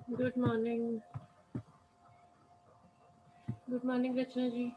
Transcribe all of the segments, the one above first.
Good morning. Good morning, Rachna ji.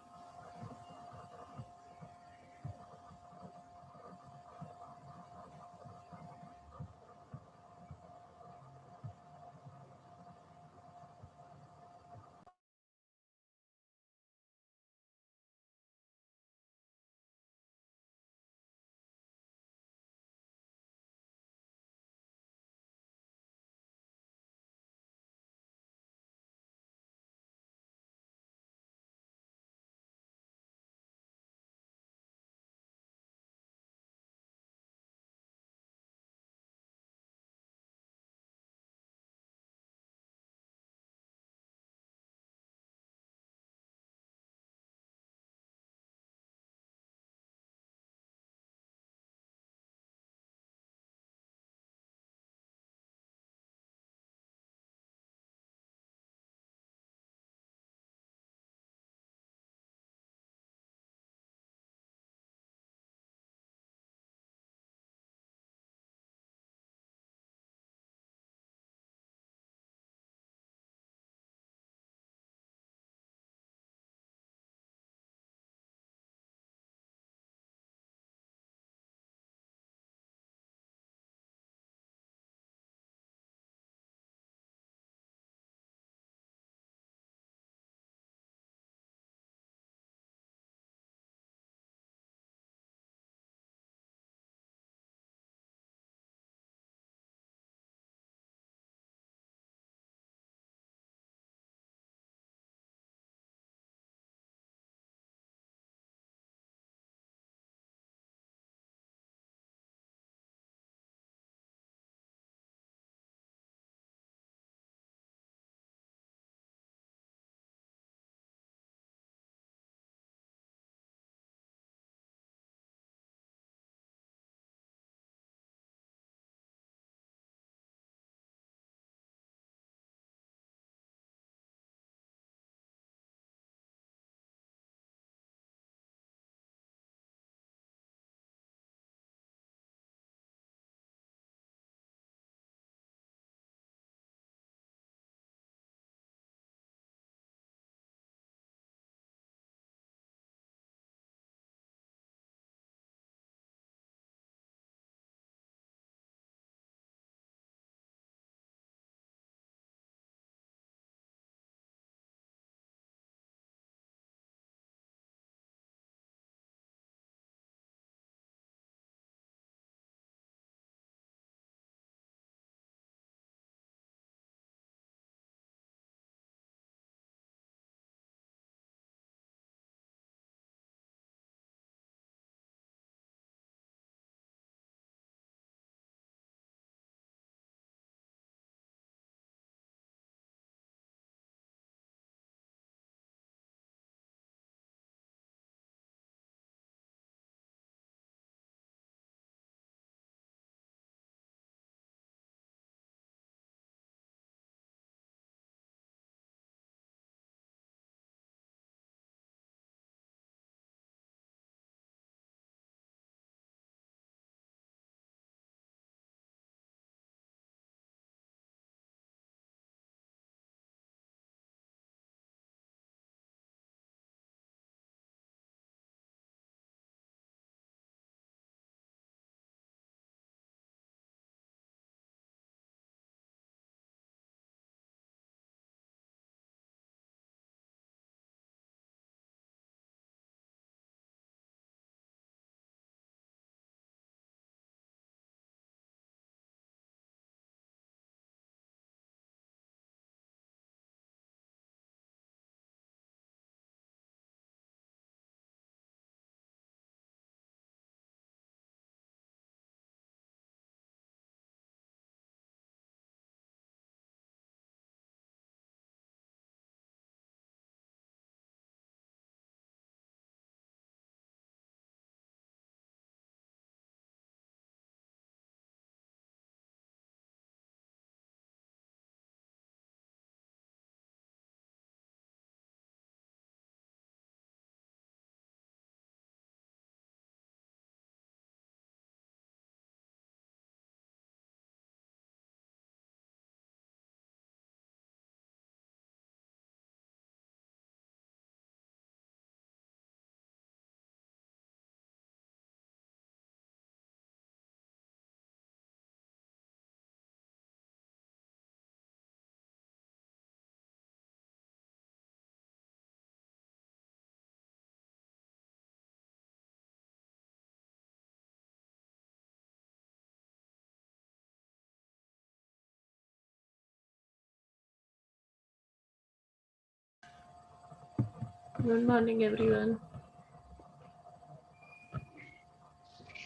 Good morning, everyone.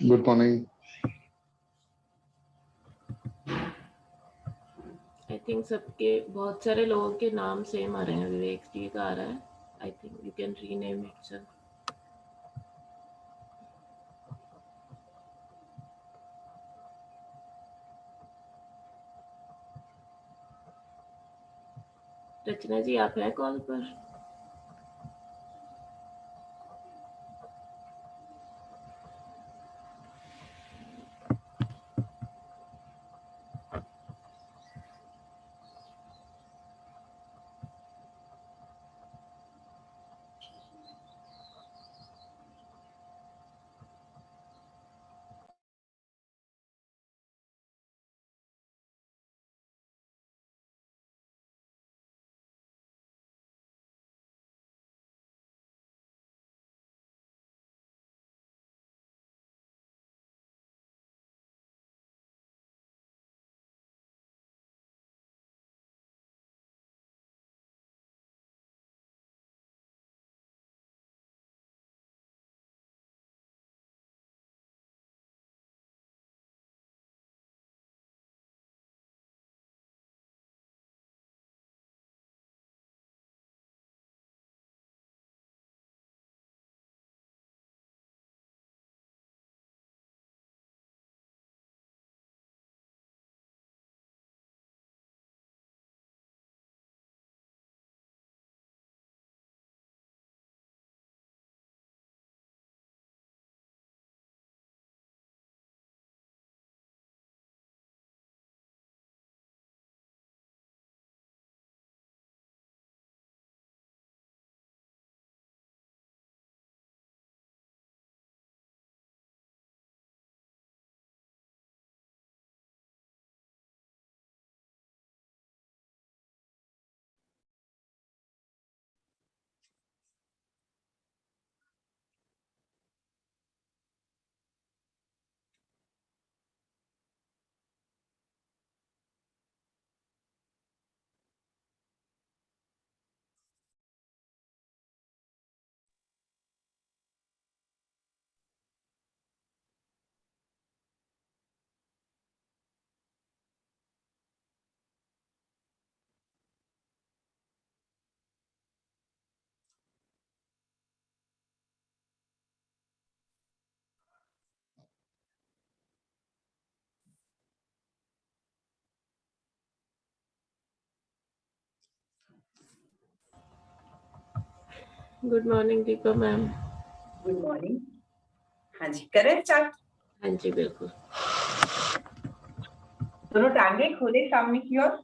Good morning. I think सबके बहुत सारे लोगों के नाम सेम आ रहे हैं। विवेक जी का आ रहा है। I think you can rename it sir. Rachna ji आप हैं कॉल पर? Good morning Deepa ma'am. Good morning. हाँ जी, करें स्टार्ट? हाँ जी बिल्कुल। दोनों टांगे खोले सामने की ओर।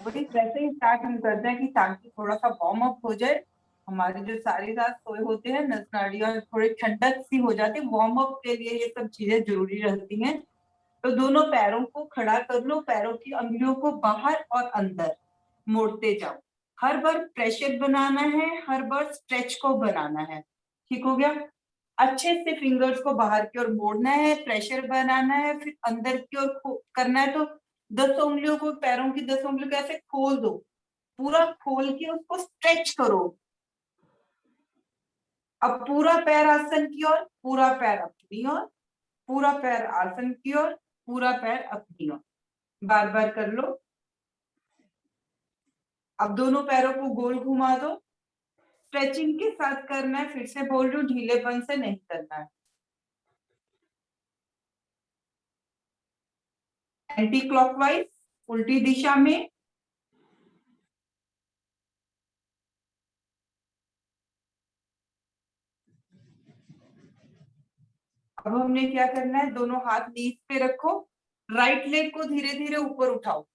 वही वैसे ही स्टार्ट हम करते हैं कि ताकि थोड़ा सा वार्म अप हो जाए। हमारे जो सारी रात सोए होते हैं नस नाड़ियां थोड़ी ठंडक सी हो जाती है। वार्म अप के लिए ये सब चीजें जरूरी रहती हैं। तो दोनों पैरों को खड़ा कर लो, पैरों की अंगुलियों को बाहर और अंदर मोड़ते जाओ। हर बार प्रेशर बनाना है, हर बार स्ट्रेच को बनाना है। ठीक हो गया? अच्छे से फिंगर्स को बाहर की ओर मोड़ना है, प्रेशर बनाना है, फिर अंदर की ओर करना है। तो 10 उंगलियों को, पैरों की 10 उंगलियों को ऐसे खोल दो, पूरा खोल के उसको स्ट्रेच करो। अब पूरा पैर आसन की ओर, पूरा पैर अपनी ओर, पूरा पैर आसन की ओर, पूरा पैर अपनी ओर। बार बार कर लो। अब दोनों पैरों को गोल घुमा दो। स्ट्रेचिंग के साथ करना है। फिर से बोल रही हूँ, ढीलेपन से नहीं करना है। एंटी क्लॉकवाइज, उल्टी दिशा में। अब हमने क्या करना है, दोनों हाथ नीज पे रखो। राइट लेग को धीरे धीरे ऊपर उठाओ।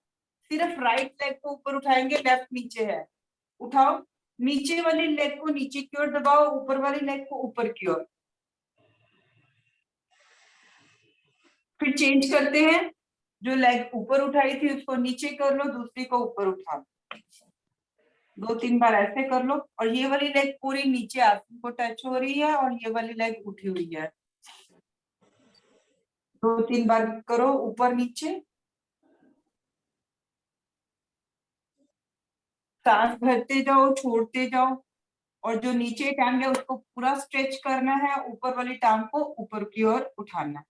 सिर्फ राइट लेग को ऊपर उठाएंगे, लेफ्ट नीचे है। उठाओ। नीचे वाली लेग को नीचे की ओर दबाओ, ऊपर वाली लेग को ऊपर की ओर। फिर चेंज करते हैं। जो लेग ऊपर उठाई थी उसको नीचे कर लो, दूसरी को ऊपर उठा लो। 2-3 बार ऐसे कर लो। और ये वाली लेग पूरी नीचे आसन को टच हो रही है और ये वाली लेग उठी हुई है। 2-3 बार करो, ऊपर नीचे। सांस भरते जाओ, छोड़ते जाओ, और जो नीचे टांग है उसको पूरा स्ट्रेच करना है, ऊपर वाली टांग को ऊपर की ओर उठाना है।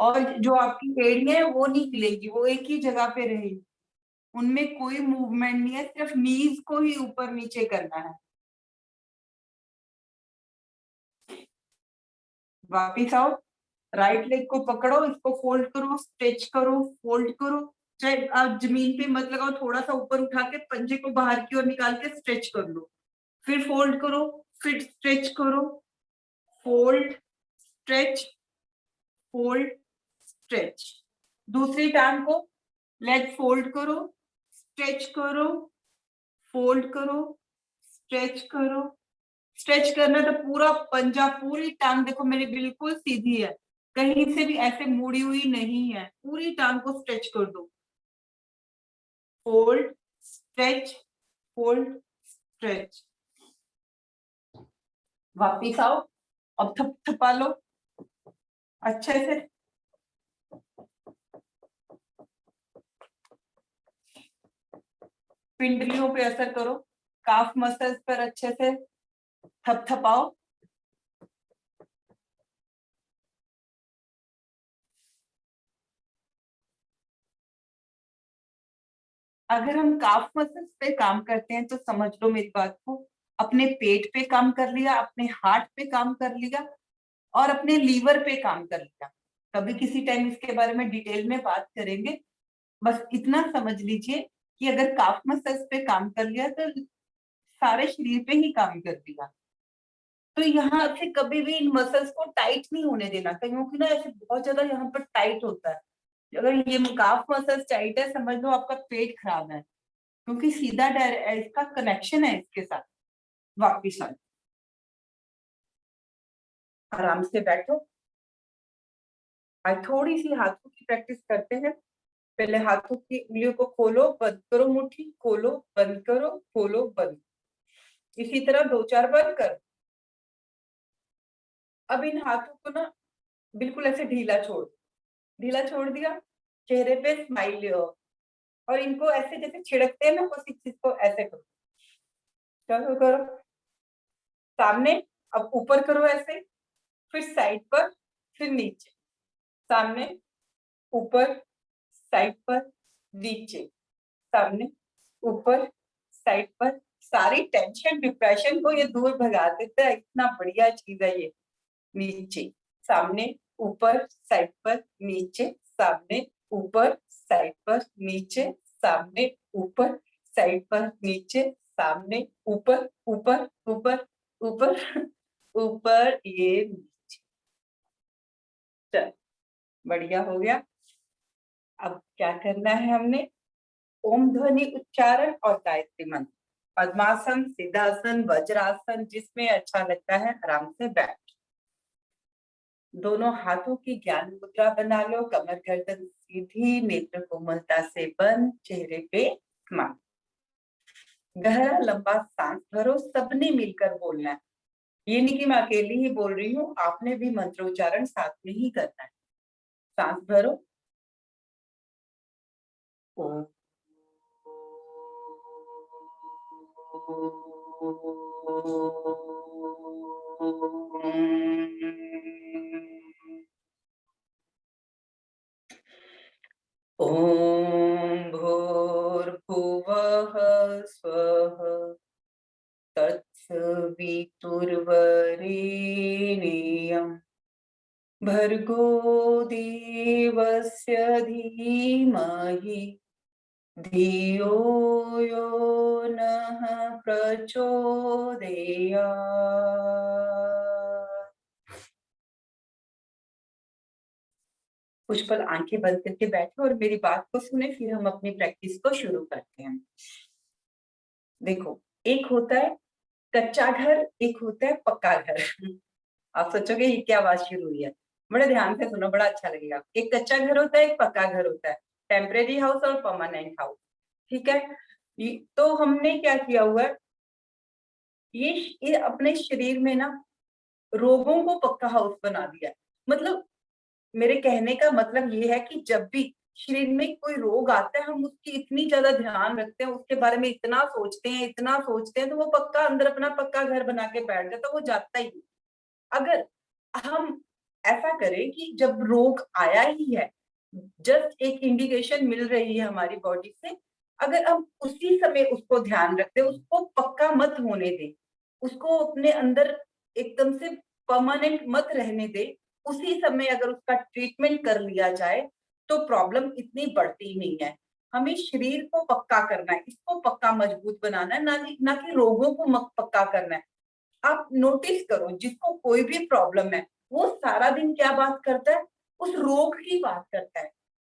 और जो आपकी एड़ियां है वो नहीं हिलेगी, वो एक ही जगह पे रहेगी, उनमें कोई मूवमेंट नहीं है, सिर्फ नीज को ही ऊपर नीचे करना है। वापिस आओ, राइट लेग को पकड़ो, इसको फोल्ड करो, स्ट्रेच करो, फोल्ड करो। चाहे आप जमीन पे मत लगाओ, थोड़ा सा ऊपर उठा के पंजे को बाहर की ओर निकाल के स्ट्रेच कर लो, फिर फोल्ड करो, फिर स्ट्रेच करो, फोल्ड, स्ट्रेच, फोल्ड, स्ट्रेच। दूसरी टांग को लेग फोल्ड करो, स्ट्रेच करो, फोल्ड करो, स्ट्रेच करो। स्ट्रेच करना तो पूरा पंजा, पूरी टांग देखो मेरी बिल्कुल सीधी है, कहीं से भी ऐसे मुड़ी हुई नहीं है, पूरी टांग को स्ट्रेच कर दो। Fold, stretch, fold, stretch. वापिस आओ, अब थपथपा लो अच्छे से। पिंडलियों पे असर करो, काफ मसल्स पर अच्छे से थपथपाओ। अगर हम काफ मसल्स पे काम करते हैं तो समझ लो मेरी बात को, अपने पेट पे काम कर लिया, अपने हार्ट पे काम कर लिया, और अपने लीवर पे काम कर लिया। कभी किसी टाइम इसके बारे में डिटेल में बात करेंगे। बस इतना समझ लीजिए कि अगर काफ मसल्स पे काम कर लिया तो सारे शरीर पे ही काम कर दिया। तो यहाँ से कभी भी इन मसल्स को टाइट नहीं होने देना, क्योंकि ना ऐसे बहुत ज्यादा यहाँ पर टाइट होता है। अगर ये काफ मसल्स टाइट है, समझ लो आपका पेट खराब है, क्योंकि सीधा इसका कनेक्शन है इसके साथ। वापिस आ, आराम से बैठो। आज थोड़ी सी हाथों की प्रैक्टिस करते हैं। पहले हाथों की उंगलियों को खोलो, बंद करो, मुट्ठी खोलो, बंद करो, खोलो, बंद। इसी तरह 2-4 बार कर। अब इन हाथों को ना बिल्कुल ऐसे ढीला छोड़ दिया, चेहरे पे स्माइल ले आओ, और इनको ऐसे जैसे छिड़कते हैं ना उसी चीज को ऐसे करो। चलो करो, सामने, अब ऊपर करो ऐसे, फिर साइड पर, फिर नीचे, सामने, ऊपर, साइड पर, नीचे, सामने, ऊपर, साइड पर। सारी टेंशन डिप्रेशन को ये दूर भगा देता है, इतना बढ़िया चीज है ये। नीचे, सामने, ऊपर, साइड पर, नीचे, सामने, ऊपर, साइड पर, नीचे, सामने, ऊपर, साइड पर, नीचे, सामने, ऊपर, ऊपर, ऊपर, ऊपर, ऊपर, ये नीचे। चल, बढ़िया हो गया। अब क्या करना है हमने, ओम ध्वनि उच्चारण और गायत्री मंत्र। पद्मासन, सिद्धासन, वज्रासन, जिसमें अच्छा लगता है आराम से बैठ। दोनों हाथों की ज्ञान मुद्रा बना लो, कमर गर्दन सीधी, नेत्र कोमलता से बंद, चेहरे पे स्माइल। गहरा लंबा सांस भरो, सबने मिलकर बोलना है। ये नहीं कि मैं अकेली ही बोल रही हूँ, आपने भी मंत्रोच्चारण साथ में ही करना है। सांस भरो। ओम भूर्भुवः स्वः तत्सवितुर्वरेण्यं भर्गो देवस्य धीमहि धियो यो नः प्रचोदयात्। कुछ पल आंखें बंद करके बैठो और मेरी बात को सुने, फिर हम अपनी प्रैक्टिस को शुरू करते हैं। देखो, एक होता है कच्चा घर, एक होता है पक्का घर। आप सोचोगे ये क्या बात शुरू हुई है, बड़े ध्यान से सुनो, बड़ा अच्छा लगेगा। एक कच्चा घर होता है, एक पक्का घर होता है, टेम्परेरी हाउस और परमानेंट हाउस। ठीक है, तो हमने क्या किया हुआ है, ये अपने शरीर में ना रोगों को पक्का हाउस बना दिया है। मतलब मेरे कहने का मतलब ये है कि जब भी शरीर में कोई रोग आता है, हम उसकी इतनी ज्यादा ध्यान रखते हैं, उसके बारे में इतना सोचते हैं, तो वो पक्का अंदर अपना पक्का घर बना के बैठ जाता है, वो जाता ही नहीं। अगर हम ऐसा करें कि जब रोग आया ही है, जस्ट एक इंडिकेशन मिल रही है हमारी बॉडी से, अगर हम उसी समय उसको ध्यान रखते, उसको पक्का मत होने दें, उसको अपने अंदर एकदम से परमानेंट मत रहने दें, उसी समय अगर उसका ट्रीटमेंट कर लिया जाए तो प्रॉब्लम इतनी बढ़ती नहीं है। हमें शरीर को पक्का करना है, इसको पक्का मजबूत बनाना है, ना कि रोगों को पक्का करना है। आप नोटिस करो, जिसको कोई भी प्रॉब्लम है वो सारा दिन क्या बात करता है, उस रोग की बात करता है।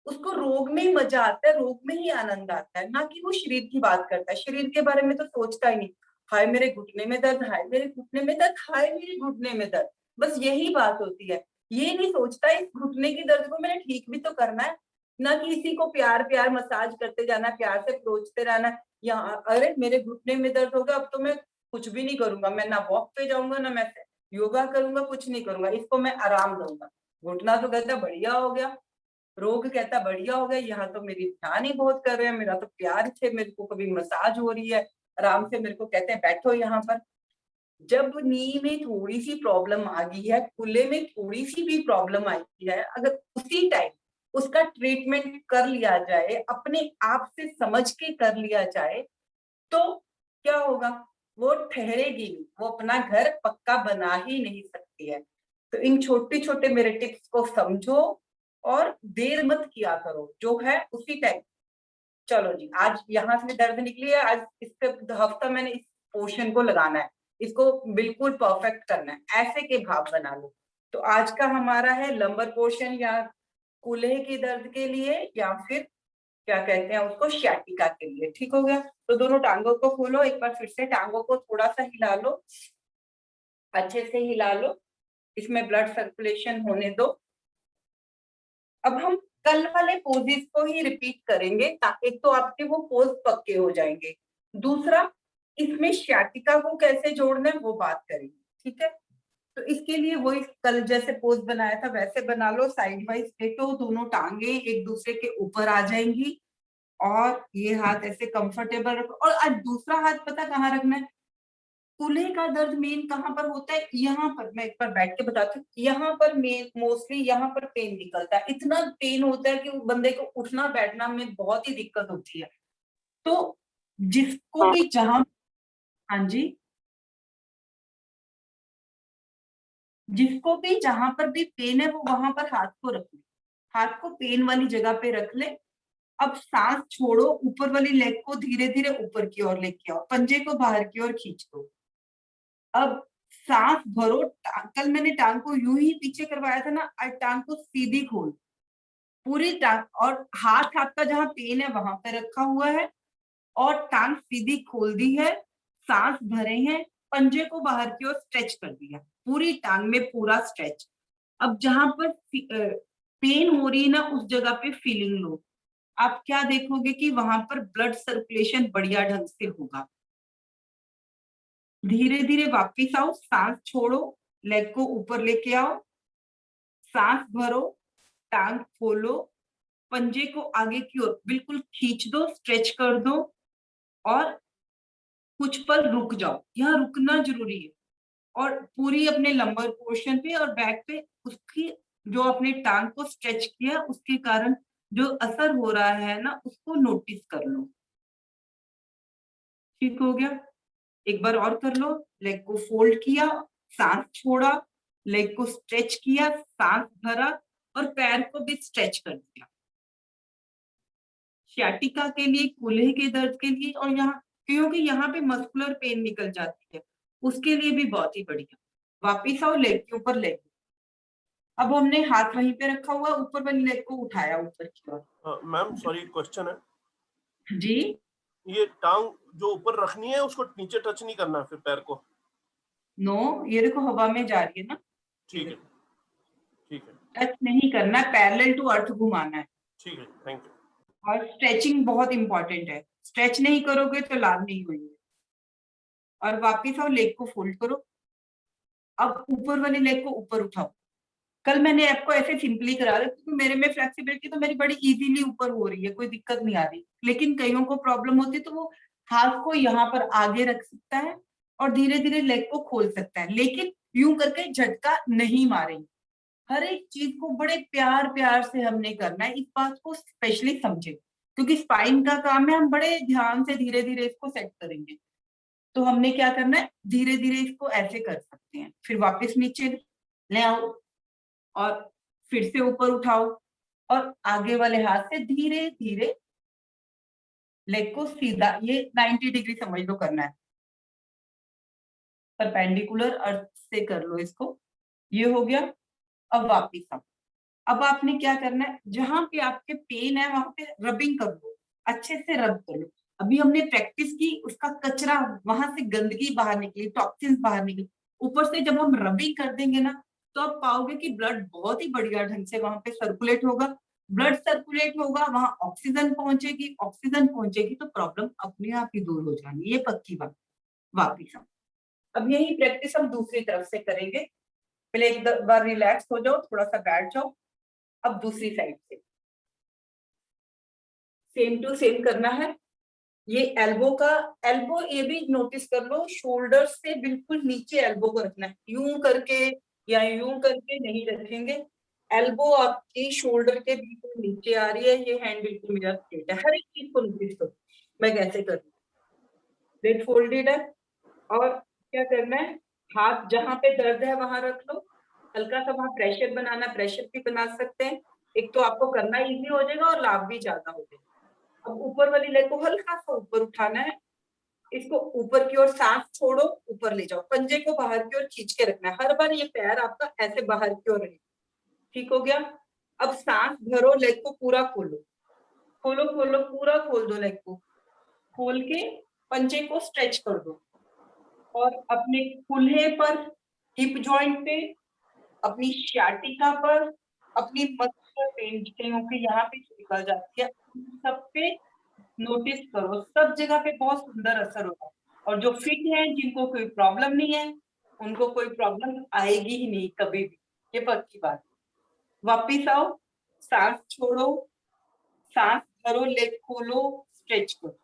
उसको रोग में ही मजा आता है, रोग में ही आनंद आता है, ना कि वो शरीर की बात करता है। शरीर के बारे में तो सोचता ही नहीं, हाय मेरे घुटने में दर्द, हाय मेरे घुटने में दर्द, हाय मेरे घुटने में दर्द, बस यही बात होती है। ये नहीं सोचता इस घुटने की दर्द को मैंने ठीक भी तो करना है, ना कि इसी को प्यार प्यार मसाज करते जाना, प्यार से परोचते रहना। यहाँ अरे मेरे घुटने में दर्द होगा, अब तो मैं कुछ भी नहीं करूंगा, मैं ना वॉक पे जाऊंगा, ना मैं योगा करूंगा, कुछ नहीं करूंगा, इसको मैं आराम दूंगा। घुटना तो कहता बढ़िया हो गया, रोग कहता बढ़िया हो गया, यहाँ तो मेरी ध्यान ही बहुत कर रहे हैं, मेरा तो प्यार से मेरे को कभी मसाज हो रही है, आराम से मेरे को कहते हैं बैठो यहाँ पर। जब नी में थोड़ी सी प्रॉब्लम आ गई है, कूल्हे में थोड़ी सी भी प्रॉब्लम आई है, अगर उसी टाइम उसका ट्रीटमेंट कर लिया जाए, अपने आप से समझ के कर लिया जाए, तो क्या होगा, वो ठहरेगी नहीं, वो अपना घर पक्का बना ही नहीं सकती है। तो इन छोटे छोटे मेरे टिप्स को समझो और देर मत किया करो, जो है उसी टाइम। चलो जी, आज यहाँ से दर्द निकली है, आज इससे हफ्ता मैंने इस पोर्शन को लगाना है, इसको बिल्कुल परफेक्ट करना है, ऐसे के भाव बना लो। तो आज का हमारा है लंबर पोर्शन, या कूल्हे की दर्द के लिए, या फिर क्या कहते हैं उसको, शैटिका के लिए। ठीक हो गया? तो दोनों टांगों को खोलो, एक बार फिर से टांगों को थोड़ा सा हिला लो, अच्छे से हिला लो, इसमें ब्लड सर्कुलेशन होने दो। अब हम कल वाले पोजेस को ही रिपीट करेंगे, ताकि एक तो आपके वो पोज पक्के हो जाएंगे, दूसरा इसमें शैटिका को कैसे जोड़ना है वो बात करेंगे। ठीक है? तो इसके लिए वही कल जैसे पोज बनाया था वैसे बना लो, साइड वाइज लेटो, दोनों टांगे एक दूसरे के ऊपर आ जाएंगी, और ये हाथ ऐसे कंफर्टेबल रखो। और आज दूसरा हाथ पता कहाँ रखना है? कूल्हे का दर्द मेन कहाँ पर होता है? यहाँ पर, मैं एक बार बैठ के बताती हूँ, यहाँ पर मेन मोस्टली यहाँ पर पेन निकलता है, इतना पेन होता है कि बंदे को उठना बैठना में बहुत ही दिक्कत होती है। तो जिसको भी जहां, हाँ जी, जिसको भी जहां पर भी पेन है वो वहां पर हाथ को रख ले, हाथ को पेन वाली जगह पे रख ले। अब सांस छोड़ो, ऊपर वाली लेग को धीरे धीरे ऊपर की ओर लेके आओ, पंजे को बाहर की ओर खींच दो। अब सांस भरो, कल मैंने टांग को यूं ही पीछे करवाया था ना, आज टांग को सीधी खोल, पूरी टांग, और हाथ आपका जहां पेन है वहां पे रखा हुआ है, और टांग सीधी खोल दी है, सांस भरे हैं, पंजे को बाहर की ओर स्ट्रेच कर दिया, पूरी टांग में पूरा स्ट्रेच। अब जहां पर पेन हो रही है ना, उस जगह पे फीलिंग लो। आप क्या देखोगे कि वहां पर ब्लड सर्कुलेशन बढ़िया ढंग से होगा। धीरे धीरे वापिस आओ, सांस छोड़ो, लेग को ऊपर लेके आओ, सांस भरो, टांग खोलो, पंजे को आगे की ओर बिल्कुल खींच दो, स्ट्रेच कर दो, और कुछ पल रुक जाओ, यहाँ रुकना जरूरी है। और पूरी अपने लंबर पोर्शन पे और बैक पे उसकी, जो अपने टांग को स्ट्रेच किया उसके कारण जो असर हो रहा है ना, उसको नोटिस कर लो। ठीक हो गया? एक बार और कर लो, लेग को फोल्ड किया, सांस छोड़ा, लेग को स्ट्रेच किया, सांस भरा, और पैर को भी स्ट्रेच कर दिया। सियाटिका के लिए, कूल्हे के दर्द के लिए, और यहाँ क्योंकि यहाँ पे मस्कुलर पेन निकल जाती है, उसके लिए भी बहुत ही बढ़िया। वापिस आओ, लेग के ऊपर लेग, अब हमने हाथ वहीं पे रखा हुआ, ऊपर वाली लेग को उठाया ऊपर की ओर। मैम सॉरी, क्वेश्चन है जी, ये टांग जो ऊपर रखनी है उसको नीचे टच नहीं करना फिर पैर को? नो, ये देखो हवा में जा रही है ना, ठीक है, ठीक है, टच नहीं करना, पैरेलल टू अर्थ घुमाना है। ठीक है, थैंक यू। और स्ट्रेचिंग बहुत इंपॉर्टेंट है, स्ट्रेच नहीं करोगे तो लाभ नहीं होगी। और वापिस आओ, लेग को फोल्ड करो, अब ऊपर वाली लेग को ऊपर उठाओ, कल मैंने आपको ऐसे सिंपली करा दिया क्योंकि मेरे में फ्लेक्सिबिलिटी तो मेरी बड़ी इजीली ऊपर हो रही है, कोई दिक्कत नहीं आ रही। लेकिन कईयों को प्रॉब्लम होती है तो वो हाथ को यहाँ पर आगे रख सकता है और धीरे धीरे लेग को खोल सकता है, लेकिन यूं करके झटका नहीं मारेंगे। हर एक चीज को बड़े प्यार प्यार से हमने करना है, इस बात को स्पेशली समझे, क्योंकि स्पाइन का काम है, हम बड़े ध्यान से धीरे धीरे इसको सेट करेंगे। तो हमने क्या करना है, धीरे धीरे इसको ऐसे कर सकते हैं, फिर वापस नीचे ले आओ और फिर से ऊपर उठाओ और आगे वाले हाथ से धीरे धीरे लेग को सीधा, ये 90 डिग्री समझ लो करना है, परपेंडिकुलर अर्थ से कर लो इसको। ये हो गया। अब वापिस आओ। अब आपने क्या करना है, जहां पे आपके पेन है वहां पे रबिंग कर लो, अच्छे से रब कर लो। अभी हमने प्रैक्टिस की, उसका कचरा, वहां से गंदगी बाहर निकली, टॉक्सिन्स बाहर निकली। ऊपर से जब हम रबिंग कर देंगे ना, तो आप पाओगे कि ब्लड बहुत ही बढ़िया ढंग से वहां पे सर्कुलेट होगा। ब्लड सर्कुलेट होगा, वहां ऑक्सीजन पहुंचेगी, ऑक्सीजन पहुंचेगी तो प्रॉब्लम अपने आप ही दूर हो जाएगी, ये पक्की बात। वापिस आओ। अब यही प्रैक्टिस हम दूसरी तरफ से करेंगे। पहले एक बार रिलैक्स हो जाओ, थोड़ा सा बैठ जाओ। अब दूसरी साइड से सेम टू सेम करना है। ये एल्बो ये भी नोटिस कर लो, शोल्डर से बिल्कुल नीचे एल्बो को रखना है, यूं करके या यूं करके नहीं रखेंगे। एल्बो आपकी शोल्डर के बिल्कुल नीचे आ रही है, ये हैंड बिल्कुल मेरा स्ट्रेट है। हर एक चीज को नोटिस करो, मैं कैसे कर रही हूँ। लेट फोल्डेड है और क्या करना है, हाथ जहां पे दर्द है वहां रख लो, हल्का सा वहां प्रेशर बनाना, प्रेशर भी बना सकते हैं। एक तो आपको करना इजी हो जाएगा और लाभ भी ज्यादा हो जाएगा। अब ऊपर वाली लेग को हल्का सा ऊपर उठाना है, इसको ऊपर की ओर, सांस छोड़ो, ऊपर ले जाओ, पंजे को बाहर की ओर खींच के रखना है। हर बार ये पैर आपका ऐसे बाहर की ओर रहे। ठीक हो गया। अब सांस भरो, लेग को पूरा खोलो, खोलो खोलो, पूरा खोल दो लेग को। खोल के पंजे को स्ट्रेच कर दो और अपने कुल्हे पर, हिप जॉइंट पे, अपनी शाटिका पर, अपनी मसल पेन के यहाँ पे निकल जाती है, सब पे नोटिस करो। सब जगह पे बहुत सुंदर असर होगा। और जो फिट है, जिनको कोई प्रॉब्लम नहीं है, उनको कोई प्रॉब्लम आएगी ही नहीं कभी भी, ये पक्की बात। वापिस आओ, सांस छोड़ो, सांस भरो, लेग खोलो, स्ट्रेच करो।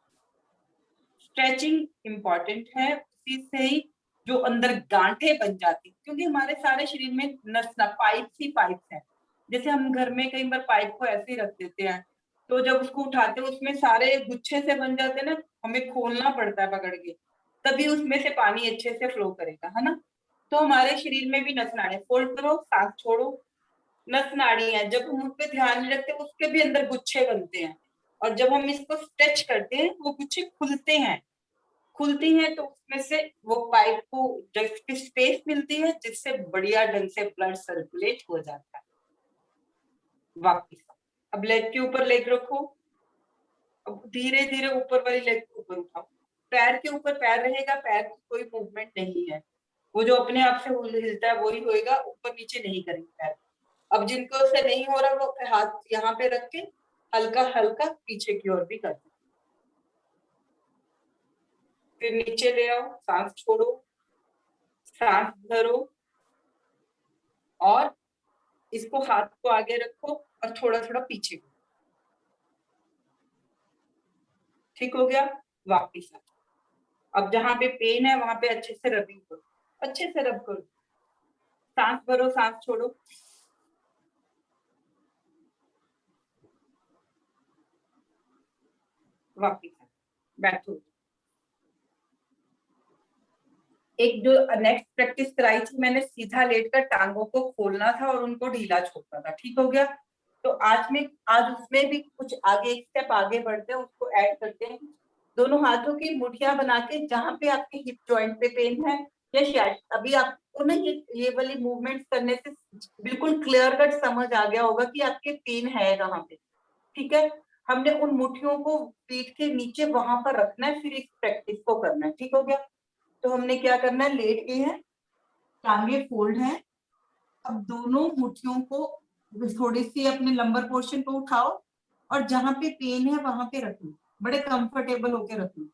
स्ट्रेचिंग इंपॉर्टेंट है, उसी से ही जो अंदर गांठें बन जाती, क्योंकि हमारे सारे शरीर में पाइप्स ही पाइप्स हैं। जैसे हम घर में कई बार पाइप को ऐसे ही रख देते हैं, तो जब उसको उठाते हैं उसमें सारे गुच्छे से बन जाते हैं ना, हमें खोलना पड़ता है पकड़ के, तभी उसमें से पानी अच्छे से फ्लो करेगा, है ना। तो हमारे शरीर में भी नस नाड़ी, फोल्ड करो, सांस छोड़ो, नस नाड़ी है, जब हम उस पर ध्यान नहीं रखते उसके भी अंदर गुच्छे बनते हैं, और जब हम इसको स्ट्रेच करते हैं वो गुच्छे खुलती हैं, तो उसमें से वो पाइप को जब स्पेस मिलती है, जिससे बढ़िया ढंग से ब्लड सर्कुलेट हो जाता है। वापिस अब लेग के ऊपर लेग रखो, अब धीरे धीरे ऊपर वाली लेग को ऊपर उठाओ। पैर के ऊपर पैर रहेगा, पैर की कोई मूवमेंट नहीं है, वो जो अपने आप से हिलता है वही होएगा, ऊपर नीचे नहीं करेंगे पैर। अब जिनको से नहीं हो रहा वो हाथ यहाँ पे रख के हल्का हल्का पीछे की ओर भी कर दो। फिर नीचे ले आओ, सांस छोड़ो, सांस भरो और इसको, हाथ को आगे रखो और थोड़ा थोड़ा पीछे। ठीक हो गया। वापिस आओ। अब जहां पे पेन है वहां पे अच्छे से रबिंग करो, अच्छे से रब करो। सांस भरो, सांस छोड़ो, वापिस बैठो। एक जो नेक्स्ट प्रैक्टिस कराई थी मैंने, सीधा लेटकर टांगों को खोलना था और उनको ढीला छोड़ना था। ठीक हो गया। तो आज उसमें भी कुछ आगे, एक स्टेप आगे बढ़ते हैं, उसको ऐड करते हैं। दोनों हाथों की मुठ्ठियां बना के, जहां पे आपके हिप जॉइंट पे पेन है या शायद अभी आपको ना ये वाली मूवमेंट्स करने से बिल्कुल क्लियर कट समझ आ गया होगा कि आपके पेन है कहाँ पे। ठीक है। हमने उन मुठ्ठियों को पीठ के नीचे वहां पर रखना है, फिर इस प्रैक्टिस को करना है। ठीक हो गया। तो हमने क्या करना है, लेट गए हैं, टांगे फोल्ड हैं। अब दोनों मुट्ठियों को थोड़ी सी अपने लंबर पोर्शन को उठाओ और जहां पे पेन है वहां पे रखो, बड़े कंफर्टेबल होके रखो।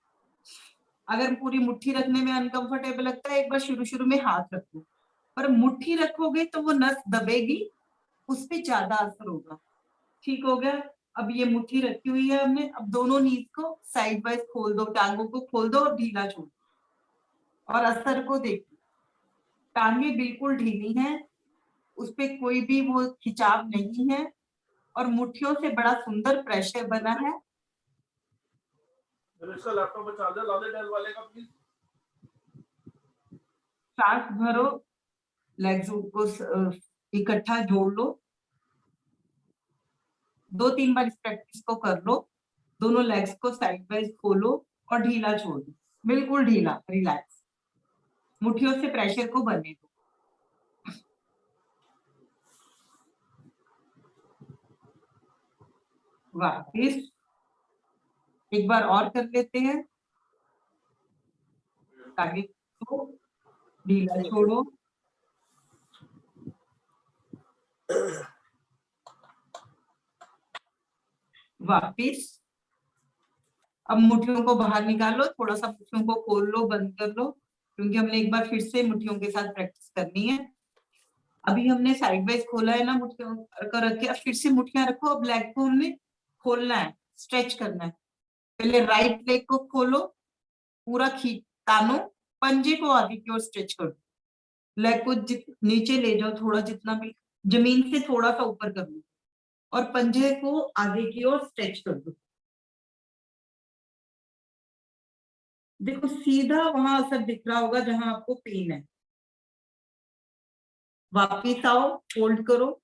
अगर पूरी मुट्ठी रखने में अनकंफर्टेबल लगता है, एक बार शुरू शुरू में हाथ रखो, पर मुट्ठी रखोगे तो वो नस दबेगी उस पे ज्यादा असर होगा। ठीक हो गया। अब ये मुट्ठी रखी हुई है हमने, अब दोनों नीज को साइड वाइज खोल दो, टांगों को खोल दो और ढीला छोड़ दो और असर को देखो। टांगे बिल्कुल ढीली हैं, उस पे कोई भी वो खिंचाव नहीं है और मुट्ठियों से बड़ा सुंदर प्रेशर बना है। इसका लैपटॉप में चार्जर ला दे डेल वाले का प्लीज। सांस भरो, लेग्स को इकट्ठा जोड़ लो, 2-3 बार इस प्रैक्टिस को कर लो। दोनों लेग्स को साइड वाइज खोलो और ढीला छोड़ दो, बिल्कुल ढीला, रिलैक्स। मुट्ठियों से प्रेशर को बनने दो। वापिस एक बार और कर लेते हैं। आगे को ढीला छोड़ो, वापिस। अब मुट्ठियों को बाहर निकालो, थोड़ा सा मुट्ठियों को खोल लो, बंद कर लो, क्योंकि हमने एक बार फिर से मुट्ठियों के साथ प्रैक्टिस करनी है। अभी हमने साइड वाइज खोला है ना, मुट्ठियों को रख के, अब फिर से मुट्ठियां रखो। अब लेग को हमने खोलना है, स्ट्रेच करना है। पहले राइट लेग को खोलो, पूरा खींच तानो, पंजे को आगे की ओर स्ट्रेच कर दो। लेग को नीचे ले जाओ थोड़ा, जितना भी, जमीन से थोड़ा सा ऊपर कर लो और पंजे को आगे की ओर स्ट्रेच कर दो। देखो सीधा वहां असर दिख रहा होगा जहां आपको पेन है। वापिस आओ, होल्ड करो,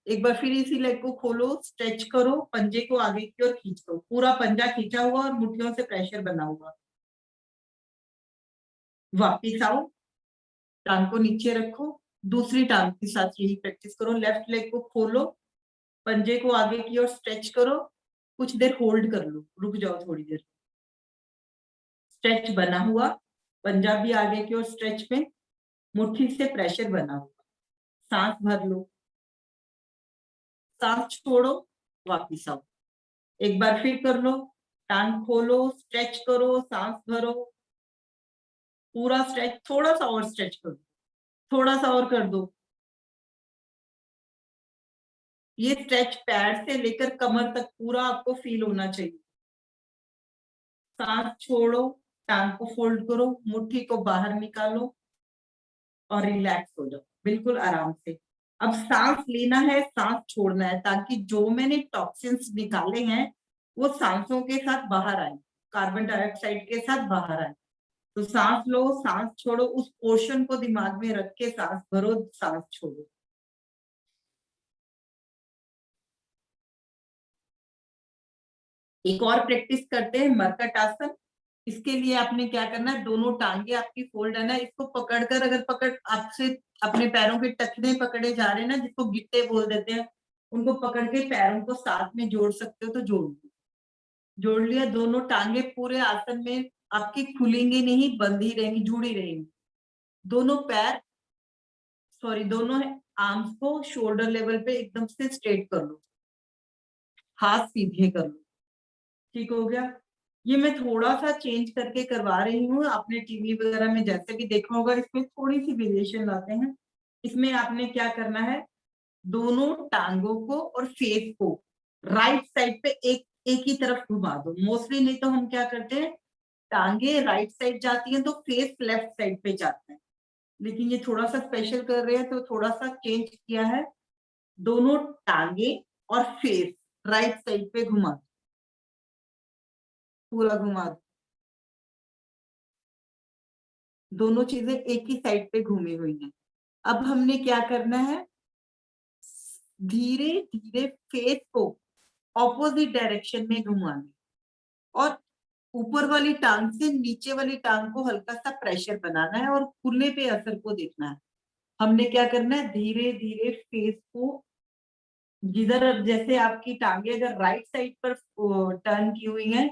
एक बार फिर इसी लेग को खोलो, स्ट्रेच करो, पंजे को आगे की ओर खींच लो, पूरा पंजा खींचा हुआ और मुट्ठियों से प्रेशर बना हुआ। वापिस आओ, टांग को नीचे रखो, दूसरी टांग के साथ यही प्रैक्टिस करो। लेफ्ट लेग को खोलो, पंजे को आगे की ओर स्ट्रेच करो, कुछ देर होल्ड कर लो, रुक जाओ थोड़ी देर। स्ट्रेच बना हुआ, पंजा भी आगे की ओर स्ट्रेच में, मुट्ठी से प्रेशर बना हुआ। सांस भर लो, सांस छोड़ो, वापिस आओ। एक बार फिर कर लो, टांग खोलो, स्ट्रेच करो, सांस भरो, पूरा स्ट्रेच, थोड़ा सा और स्ट्रेच कर दो, थोड़ा सा और कर दो। ये स्ट्रेच पैर से लेकर कमर तक पूरा आपको फील होना चाहिए। सांस छोड़ो, टांग को फोल्ड करो, मुट्ठी को बाहर निकालो और रिलैक्स हो जाओ बिल्कुल आराम से। अब सांस लेना है, सांस छोड़ना है, ताकि जो मैंने टॉक्सिन्स निकाले हैं वो सांसों के साथ बाहर आए, कार्बन डाइऑक्साइड के साथ बाहर आए। तो सांस लो, सांस छोड़ो, उस पोर्शन को दिमाग में रख के सांस भरो, सांस छोड़ो। एक और प्रैक्टिस करते हैं, मरकट आसन। इसके लिए आपने क्या करना है, दोनों टांगे आपकी फोल्ड है ना, इसको पकड़कर, अगर पकड़ आपसे अपने पैरों के टखने पकड़े जा रहे हैं ना, जिसको गिट्टे बोल देते हैं, उनको पकड़ के पैरों को साथ में जोड़ सकते हो तो जोड़ लो। जोड़ लिया, दोनों टांगे पूरे आसन में आपकी खुलेंगी नहीं, बंद ही रहेंगी, जुड़ी रहेंगी। दोनों पैर, सॉरी, दोनों आर्म्स को शोल्डर लेवल पे एकदम से स्ट्रेट कर लो, हाथ सीधे कर लो। ठीक हो गया। ये मैं थोड़ा सा चेंज करके करवा रही हूँ, आपने टीवी वगैरह में जैसे भी देखा होगा, इसमें थोड़ी सी वेरिएशन लाते हैं। इसमें आपने क्या करना है, दोनों टांगों को और फेस को राइट साइड पे एक एक ही तरफ घुमा दो। मोस्टली नहीं तो हम क्या करते हैं, टांगे राइट साइड जाती हैं तो फेस लेफ्ट साइड पे जाता है, लेकिन ये थोड़ा सा स्पेशल कर रहे हैं तो थोड़ा सा चेंज किया है। दोनों टांगे और फेस राइट साइड पे घुमा दो, पूरा घुमा दो। दोनों चीजें एक ही साइड पे घूमी हुई हैं। अब हमने क्या करना है, धीरे धीरे फेस को ऑपोजिट डायरेक्शन में घुमाना और ऊपर वाली टांग से नीचे वाली टांग को हल्का सा प्रेशर बनाना है और खुलने पे असर को देखना है। हमने क्या करना है, धीरे धीरे फेस को, जिधर जैसे आपकी टांगे अगर राइट साइड पर टर्न की हुई है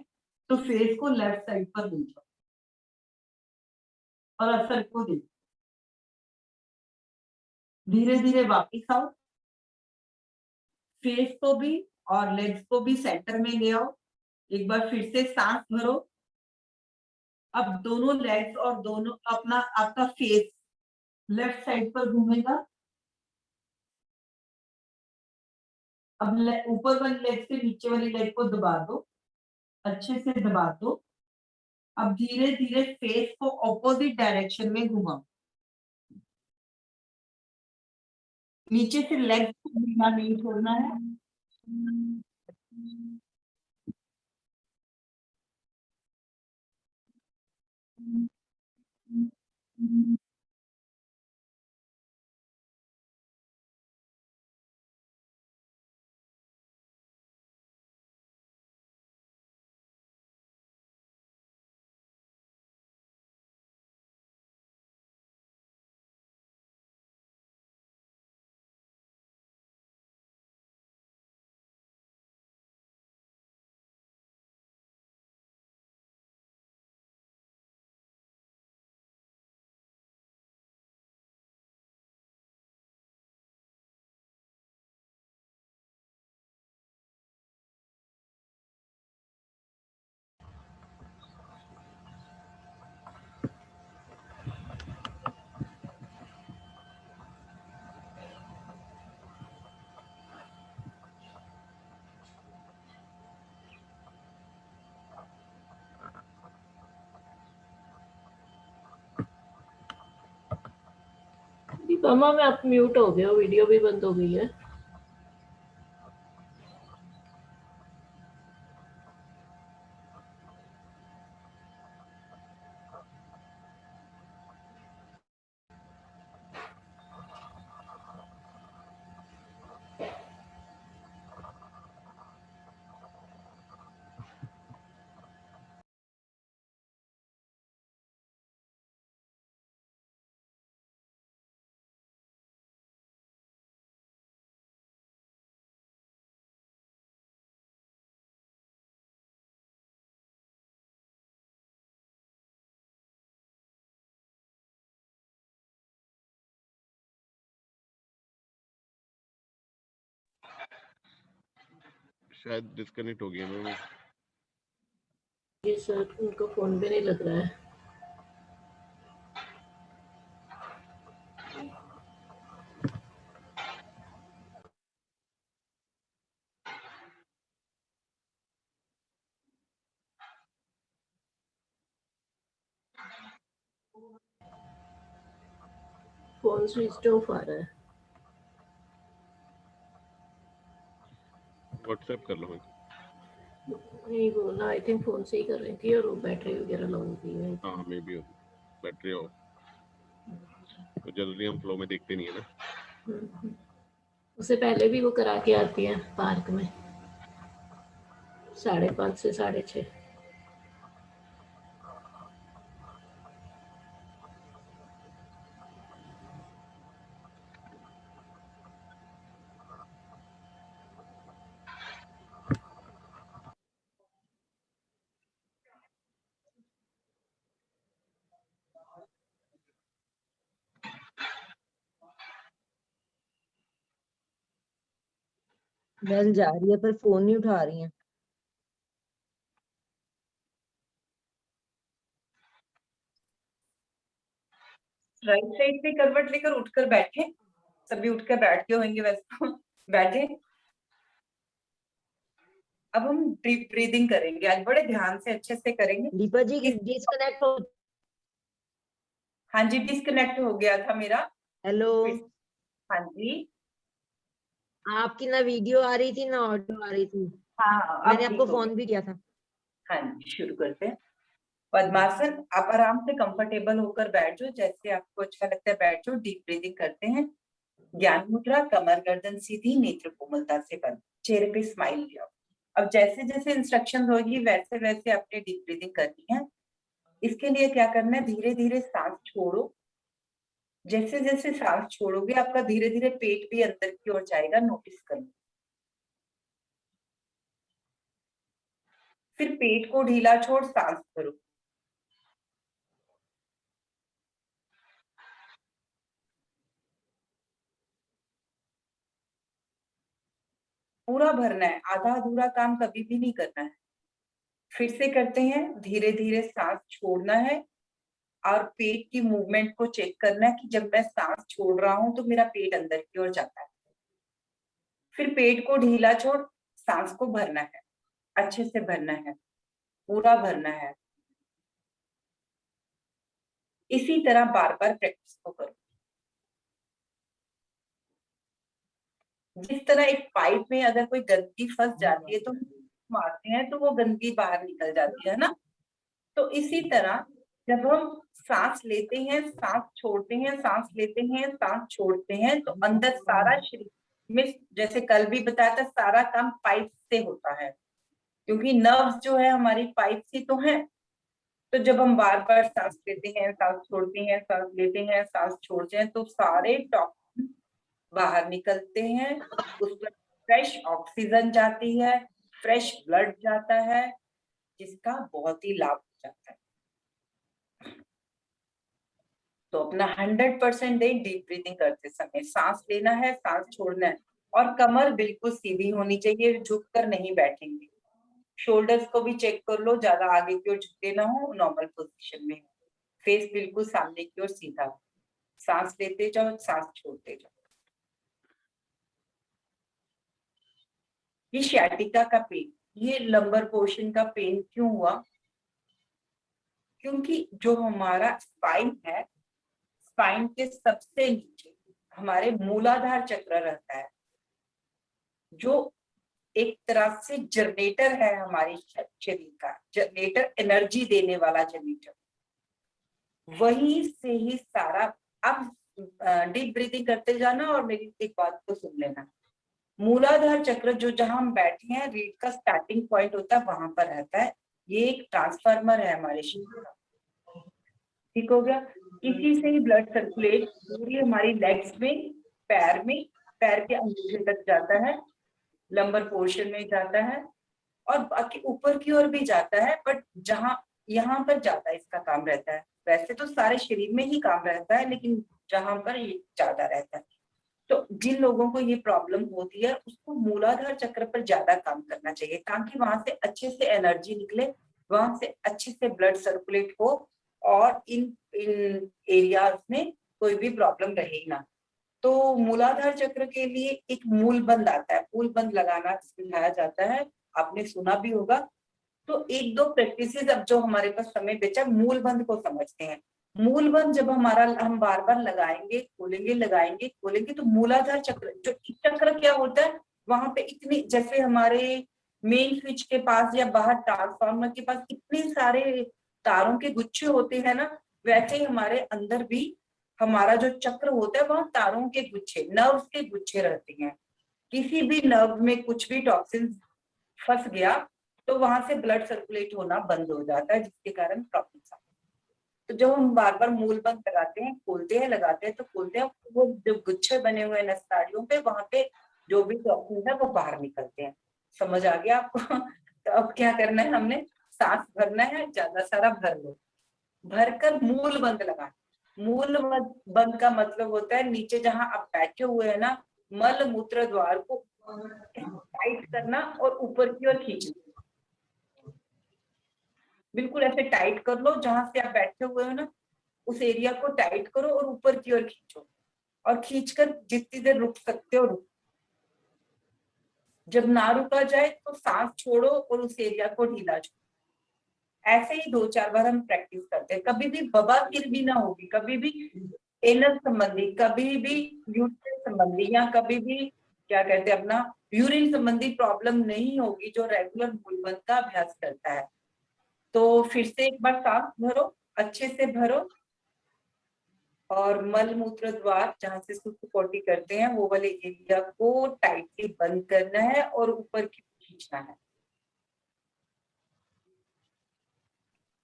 तो फेस को लेफ्ट साइड पर ले जाओ और असर को देखो। धीरे धीरे वापिस आओ, फेस को भी और लेग्स को भी सेंटर में ले आओ। एक बार फिर से सांस भरो। अब दोनों लेग्स और दोनों अपना, आपका फेस लेफ्ट साइड पर घूमेगा अब ऊपर वाली लेग से नीचे वाली लेग को दबा दो, अच्छे से दबा दो। अब धीरे धीरे फेस को ऑपोजिट डायरेक्शन में घुमाओ। नीचे से लेग को ढीला नहीं छोड़ना है। मम्मा में आप म्यूट हो गए हो, वीडियो भी बंद हो गई है। शायद डिस्कनेक्ट हो गया मैम। जी सर, उनको फोन भी नहीं लग रहा है। फोन स्विच ऑफ आ रहा है। व्हाट्सएप कर लो। नहीं वो ना, आई थिंक फोन से ही कर रही थी और वो बैटरी वगैरह लो होती है। हाँ मे बी बैटरी ऑफ, तो जल्दी हम फ्लो में देखते नहीं है ना। उससे पहले भी वो करा के आती है पार्क में 5:30 से 6:30। बेल जा रही है पर फोन नहीं उठा रही है। राइट साइड से करवट लेकर उठकर बैठे, सभी उठकर बैठ गए होंगे वैसे तो। बैठे। अब हम डीप ब्रीदिंग करेंगे, आज बड़े ध्यान से अच्छे से करेंगे। दीपा जी डिस्कनेक्ट हो। हाँ जी, डिस्कनेक्ट हो गया था मेरा। हेलो, हाँ जी, आपकी ना वीडियो आ रही थी ना ऑडियो आ रही थी। हाँ मैंने आपको फोन भी किया था। हाँ जी, शुरू करते हैं। पद्मासन, आप आराम से कंफर्टेबल होकर बैठ जाओ, जैसे आपको अच्छा लगता है बैठ जाओ। डीप ब्रीदिंग करते हैं। ज्ञान मुद्रा, कमर गर्दन सीधी, नेत्र कोमलता से बंद, चेहरे पे स्माइल ले आओ। अब जैसे जैसे इंस्ट्रक्शन होगी वैसे वैसे आपने डीप ब्रीदिंग करनी है। इसके लिए क्या करना है, धीरे धीरे सांस छोड़ो। जैसे जैसे सांस छोड़ोगे आपका धीरे धीरे पेट भी अंदर की ओर जाएगा, नोटिस करो। फिर पेट को ढीला छोड़ सांस भरो। पूरा भरना है, आधा अधूरा काम कभी भी नहीं करना है। फिर से करते हैं, धीरे धीरे सांस छोड़ना है और पेट की मूवमेंट को चेक करना है कि जब मैं सांस छोड़ रहा हूं तो मेरा पेट अंदर की ओर जाता है। फिर पेट को ढीला छोड़, सांस को भरना है, अच्छे से भरना है, पूरा भरना है। इसी तरह बार बार प्रैक्टिस को करो। जिस तरह एक पाइप में अगर कोई गंदगी फंस जाती है तो मारते हैं तो वो गंदगी बाहर निकल जाती है ना, तो इसी तरह जब हम सांस लेते हैं, सांस छोड़ते हैं, सांस लेते हैं, सांस छोड़ते हैं, तो अंदर सारा शरीर में, जैसे कल भी बताया था, सारा काम पाइप से होता है, क्योंकि नर्व्स जो है हमारी पाइप से तो है। तो जब हम बार बार सांस लेते हैं, सांस छोड़ते हैं, सांस लेते हैं, सांस छोड़ते हैं, तो सारे टॉक्सिन बाहर निकलते हैं, उस पर फ्रेश ऑक्सीजन जाती है, फ्रेश ब्लड जाता है, जिसका बहुत ही लाभ हो जाता है। तो अपना 100% दें डीप ब्रीथिंग करते समय। सांस लेना है, सांस छोड़ना है, और कमर बिल्कुल सीधी होनी चाहिए, झुककर नहीं बैठेंगे। शोल्डर्स को भी चेक कर लो, ज्यादा आगे की ओर झुके ना हो, नॉर्मल पोजीशन में। फेस बिल्कुल सामने की ओर सीधा। सांस लेते जाओ, सांस छोड़ते जाओ। ये sciatica का पेन, ये लंबर पोर्शन का पेन क्यों हुआ? क्योंकि जो हमारा स्पाइन है, स्पाइन के सबसे नीचे हमारे मूलाधार चक्र रहता है, जो एक तरह से जनरेटर है हमारे शरीर का, जनरेटर, एनर्जी देने वाला जनरेटर। वहीं से ही सारा। अब डीप ब्रीथिंग करते जाना और मेरी एक बात को सुन लेना। मूलाधार चक्र जो जहां हम बैठे हैं, रीढ़ का स्टार्टिंग पॉइंट होता है, वहां पर रहता है। ये एक ट्रांसफार्मर है हमारे शरीर का। ठीक हो गया? इसी से ही ब्लड सर्कुलेट पूरी हमारी लेग्स में, पैर के अंगूठे तक जाता है, लंबर पोर्शन में जाता है, और बाकी ऊपर की ओर भी जाता है, बट जहां यहाँ पर ज्यादा इसका काम रहता है। वैसे तो सारे शरीर में ही काम रहता है, लेकिन जहां पर ये ज्यादा रहता है। तो जिन लोगों को ये प्रॉब्लम होती है, उसको मूलाधार चक्र पर ज्यादा काम करना चाहिए, ताकि वहां से अच्छे से एनर्जी निकले, वहां से अच्छे से ब्लड सर्कुलेट हो, और इन एरियाज में कोई भी प्रॉब्लम रहे ना। तो मूलाधार चक्र के लिए एक मूल बंद आता है, मूल बंद लगाना सिखाया जाता है, आपने सुना भी होगा। तो एक दो प्रैक्टिसेस अब जो हमारे पास समय बचा, मूल बंद को समझते हैं। मूल बंद जब हम बार बार लगाएंगे, खोलेंगे, लगाएंगे, खोलेंगे, तो मूलाधार चक्र, जो चक्र क्या होता है, वहां पे इतनी, जैसे हमारे मेन स्विच के पास या बाहर ट्रांसफार्मर के पास इतने सारे तारों के गुच्छे होते हैं ना, वैसे ही हमारे अंदर भी हमारा जो चक्र होता है, वहां तारों के गुच्छे, नर्व्स के गुच्छे रहते हैं। किसी भी नर्व में कुछ भी टॉक्सिन फंस गया तो वहां से ब्लड सर्कुलेट होना बंद हो जाता है, जिसके कारण प्रॉब्लम्स आती है। तो जब हम बार बार मूल बंद लगाते हैं, खोलते हैं, लगाते हैं, तो खोलते हैं, वो जो गुच्छे बने हुए हैं नसनाड़ियों पे, वहां पे जो भी टॉक्सिन है वो बाहर निकलते हैं। समझ आ गया आपको? तो अब क्या करना है, हमने सांस भरना है, ज्यादा सारा भर लो, भरकर मूल बंद लगाना। मूल बंद का मतलब होता है नीचे जहां आप बैठे हुए हैं ना, मल मूत्र द्वार को टाइट करना और ऊपर की ओर खींचना। बिल्कुल ऐसे टाइट कर लो, जहां से आप बैठे हुए हो ना, उस एरिया को टाइट करो और ऊपर की ओर खींचो, और खींचकर जितनी देर रुक सकते हो रुक। जब ना रुका जाए तो सांस छोड़ो और उस एरिया को ढीला छोड़ो। ऐसे ही 2-4 बार हम प्रैक्टिस करते हैं। कभी भी बवासीर भी ना होगी, कभी भी एनस संबंधी, कभी भी यूट्रस संबंधी, या कभी भी क्या कहते हैं अपना यूरिन संबंधी प्रॉब्लम नहीं होगी जो रेगुलर मूलबंद का अभ्यास करता है। तो फिर से एक बार सांस भरो, अच्छे से भरो, और मल मूत्र द्वार जहां से सुसु पोटी करते हैं वो वाले एरिया को टाइटली बंद करना है और ऊपर की खींचना है।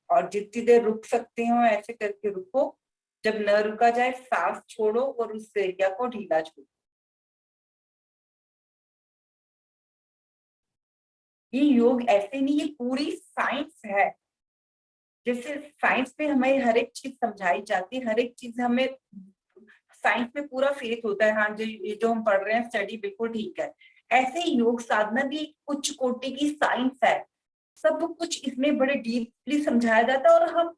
और जितनी देर रुक सकते हो ऐसे करके रुको। जब न रुका जाए सांस छोड़ो और उस एरिया को ढीला छोड़ो। ये योग ऐसे नहीं, ये पूरी साइंस है। जैसे साइंस में हमें हर एक चीज समझाई जाती है, हर एक चीज हमें साइंस में पूरा फेथ होता है, हाँ जो हम पढ़ रहे हैं स्टडी बिल्कुल ठीक है। ऐसे ही योग साधना भी उच्च कोटि की साइंस है। सब कुछ इसमें बड़े डीपली समझाया जाता है, और हम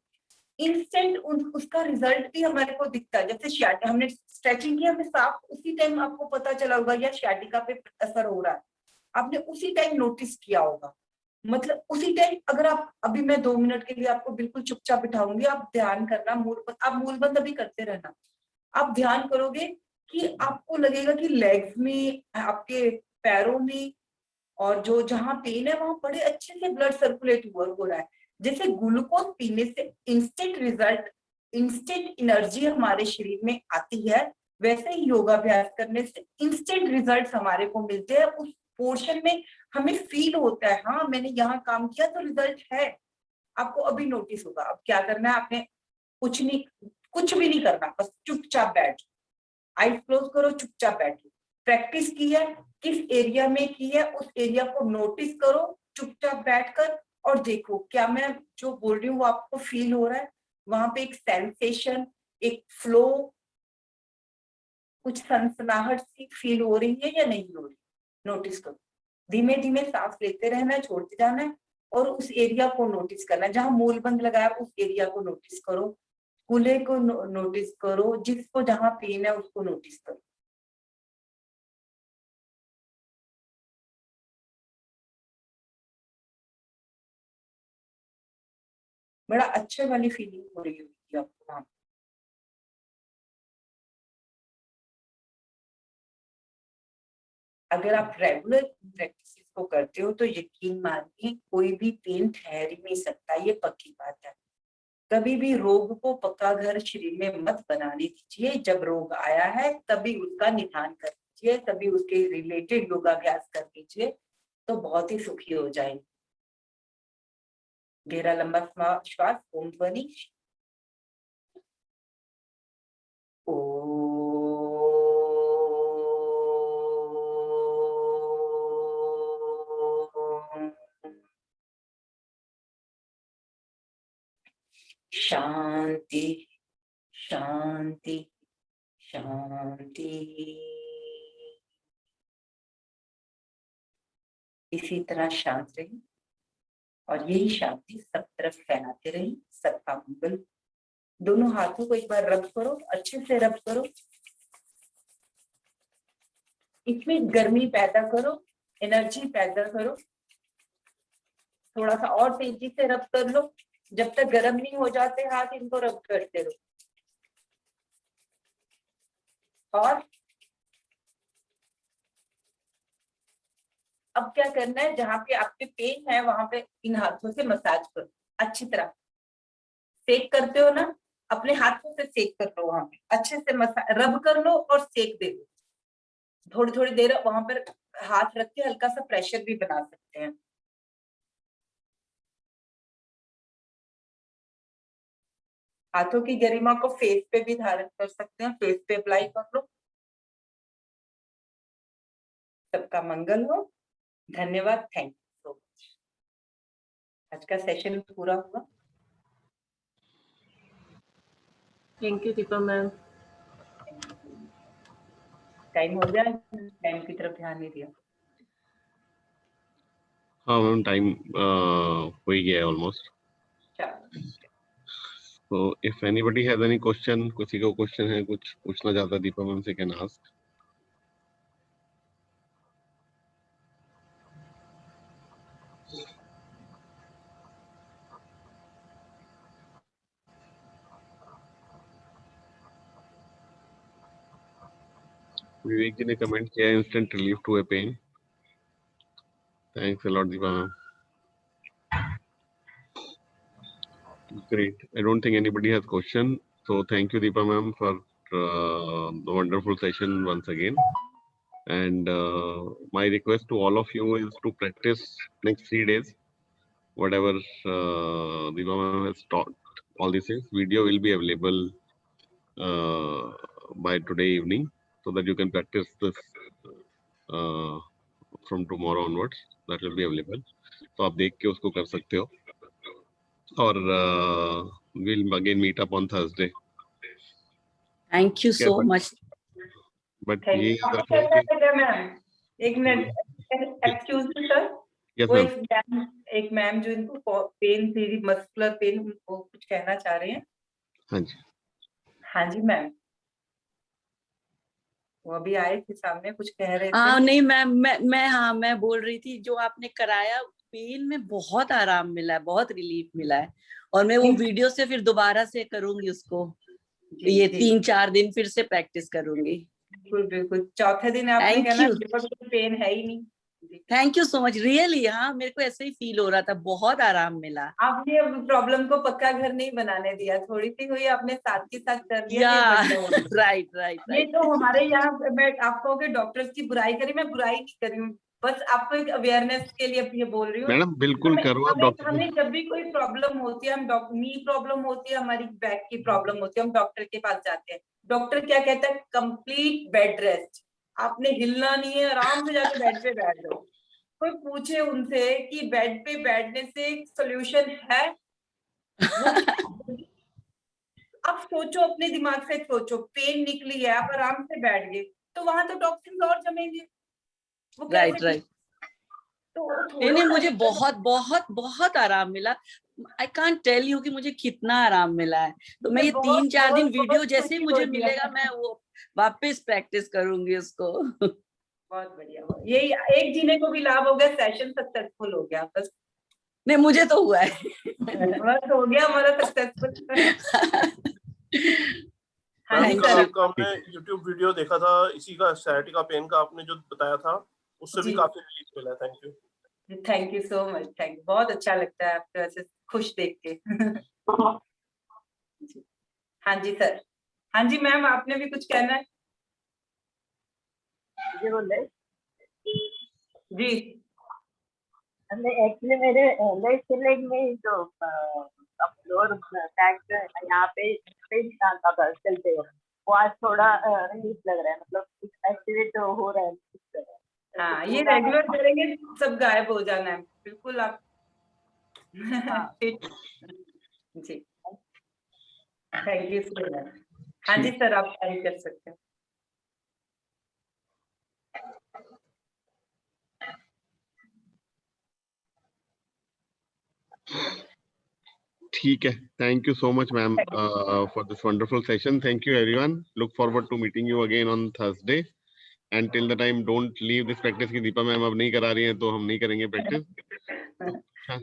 इंस्टेंट उसका रिजल्ट भी हमारे को दिखता है। जैसे हमने स्ट्रेचिंग किया, हमें साफ उसी टाइम आपको पता चला होगा या शाटिका पे असर हो रहा है, आपने उसी टाइम नोटिस किया होगा। मतलब उसी टाइम, अगर आप अभी मैं 2 मिनट के लिए आपको बिल्कुल चुपचाप बिठाऊंगी, आप ध्यान करना, आप मूलबंद अभी करते रहना, आप ध्यान करोगे कि आपको लगेगा कि लेग्स में, आपके पैरों में, और जो जहां पेन है वहां बड़े अच्छे से ब्लड सर्कुलेट हो रहा है। जैसे ग्लूकोज पीने से इंस्टेंट रिजल्ट, इंस्टेंट एनर्जी हमारे शरीर में आती है, वैसे ही योगाभ्यास करने से इंस्टेंट रिजल्ट्स हमारे को मिलते हैं। उस पोर्शन में हमें फील होता है, हाँ मैंने यहाँ काम किया तो रिजल्ट है। आपको अभी नोटिस होगा। अब क्या करना है, आपने कुछ भी नहीं करना, बस चुपचाप बैठ, आईज क्लोज करो, चुपचाप बैठो। प्रैक्टिस की है, किस एरिया में की है, उस एरिया को नोटिस करो चुपचाप बैठकर, और देखो क्या मैं जो बोल रही हूँ वो आपको फील हो रहा है। वहां पे एक सेंसेशन, एक फ्लो, कुछ सनसनाहट सी फील हो रही है या नहीं हो रही, नोटिस करो। धीमे धीमे सांस लेते रहना है, छोड़ते जाना है, और उस एरिया को नोटिस करना है। जहां मूलबंद लगाया उस एरिया को नोटिस करो, कूल्हे को नोटिस करो, जिसको जहां पेन है उसको नोटिस करो। बड़ा अच्छे वाली फीलिंग हो रही होगी आपको वहां। अगर आप रेगुलर प्रैक्टिस को करते हो तो यकीन मानिए कोई भी पेन ठहर ही नहीं सकता, ये पक्की बात है। कभी भी रोग को पक्का घर शरीर में मत बनाने दीजिए। जब रोग आया है तभी उसका निदान कर लीजिए, तभी उसके रिलेटेड योगाभ्यास कर लीजिए, तो बहुत ही सुखी हो जाएंगे। गहरा लंबा श्वास, ओम ध्वनि, शांति शांति शांति। इसी तरह शांत रहिए और यही शांति सब तरफ फैलाते रहिए। सबका मंगल। दोनों हाथों को एक बार रब करो, अच्छे से रब करो, इसमें गर्मी पैदा करो, एनर्जी पैदा करो। थोड़ा सा और तेजी से रब कर लो, जब तक गर्म नहीं हो जाते हाथ, इनको रब करते रहो। और अब क्या करना है, जहां पे आपके पेन है वहां पे इन हाथों से मसाज करो अच्छी तरह। सेक करते हो ना, अपने हाथों से सेक कर लो, वहां पे अच्छे से रब कर लो और सेक दे लो। थोड़ी थोड़ी देर वहां पर हाथ रख के हल्का सा प्रेशर भी बना सकते हैं। हाथों की गरिमा को फेस पे भी धारण कर सकते हैं, फेस पे अप्लाई कर लो। सबका मंगल हो। धन्यवाद, थैंक यू सो मच। आज का सेशन पूरा हुआ। Thank you Deepa ma'am. Time हो गया, टाइम की तरफ ध्यान नहीं दिया। हाँ मैम, टाइम हो ही गया है ऑलमोस्ट। तो if anybody has any question, किसी को क्वेश्चन है, कुछ पूछना चाहता है दीपा मैम से, कैन आस्क। विवेक जी ने कमेंट किया, instant relief to a pain. Thanks a lot Deepa ma'am. Great. I don't think anybody has question. So thank you Deepa ma'am for the wonderful session once again. And my request to all of you is to practice next 3 days. Whatever Deepa ma'am has taught, all this is video will be available by today evening, so that you can practice this from tomorrow onwards. That will be available. तो आप देख के उसको कर सकते हो। और we'll again meet up on Thursday. Thank you so much. But ये याद रखना कि एक minute, excuse me sir, yes वो ma'am. एक एक मैम जो इनको पेन थी, मस्कुलर पेन, वो कुछ कहना चाह रहे हैं। हाँ जी। हाँ जी मैम, वो अभी आए थे सामने, कुछ कह रहे थे। हाँ नहीं मैम, मैं बोल रही थी जो आपने कराया, पेन में बहुत आराम मिला है, बहुत रिलीफ मिला है, और मैं वो वीडियो से फिर दोबारा से करूंगी उसको। ये 3-4 दिन फिर से प्रैक्टिस करूंगी। बिल्कुल बिल्कुल। चौथे दिन आपने Thank कहना you. पेन है ही नहीं। Thank you so much, really. हाँ मेरे को ऐसे ही फील हो रहा था, बहुत आराम मिला। आपने प्रॉब्लम को पक्का घर नहीं बनाने दिया, थोड़ी सी हुई, आपने साथ के साथ कर दिया। राइट। ये तो हमारे यहाँ, मैं आपको डॉक्टर्स की बुराई करी, मैं बुराई नहीं करी हूँ, बस आपको एक अवेयरनेस के लिए ये बोल रही हूँ। मैडम बिल्कुल करो आप डॉक्टर। हमें जब भी कोई प्रॉब्लम होती है, हम नी प्रॉब्लम होती है, हमारी बैक की प्रॉब्लम होती है, हम डॉक्टर के पास जाते हैं। डॉक्टर क्या कहता है? कंप्लीट बेड रेस्ट, आपने हिलना नहीं है, आराम से जाके बेड पे बैठ जाओ। कोई पूछे उनसे कि बेड पे बैठने से सोल्यूशन है, आप सोचो, अपने दिमाग से सोचो, पेन निकली है, आप आराम से बैठ गए, तो वहां तो टॉक्सिन्स और जमेंगे। वो राइट। तो नहीं, मुझे बहुत आराम मिला। आई कांट टेल यू कि मुझे कितना आराम मिला है। तो मैं ये 3-4 दिन वीडियो जैसे ही मुझे मिलेगा, मैं वो वापस प्रैक्टिस करूंगी उसको। बहुत बढ़िया, यही एक जीने को भी लाभ हो गया, सेशन सक्सेसफुल हो गया बस। नहीं मुझे तो हुआ है। बस हो गया हमारा सक्सेसफुल। हमने YouTube वीडियो देखा था इसी का, sciatica पेन का आपने जो बताया था, उससे भी काफी रिलीफ मिला। Thank you. Thank you so much, thank you. बहुत अच्छा लगता है आपको ऐसे खुश देख के। हाँ जी सर। हाँ जी मैम, आपने भी कुछ कहना है? जी एक्चुअली मेरे लेफ्ट लेग में जो फ्लोर बैक यहाँ पे निशान था चलते हुए, वो आज थोड़ा रिलीफ लग रहा है, मतलब कुछ एक्टिवेट हो रहा है। हाँ, ये रेगुलर करेंगे सब गायब हो जाना है, बिल्कुल आप। जी थैंक यू सो मच। हाँ जी सर, आप टाइम कर सकते हैं। ठीक है, thank you so much ma'am for this wonderful session. Thank you everyone, look forward to meeting you again on Thursday, and till the time don't leave this practice की Deepa ma'am अब नहीं करा रही हैं तो हम नहीं करेंगे प्रैक्टिस।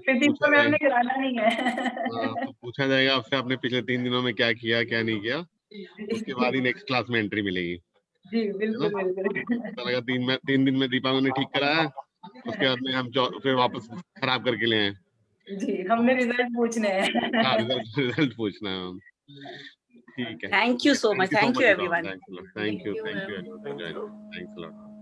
फिर दीपा मैम ने कराना नहीं है। तो पूछा जाएगा आपसे आपने पिछले 3 दिनों में क्या किया क्या नहीं किया, उसके बाद ही नेक्स्ट क्लास में एंट्री मिलेगी। जी बिल्कुल बिल्कुल। अगर 3 दिन में दीपा मैम ने ठीक कराया, उसके बाद में हम फिर वापस खराब करके ले आए। जी हमने रिजल्ट पूछने हैं। हाँ, रिजल्ट पूछना है। ठीक है, thank you so much, thank you everyone. Thank you, thanks a lot.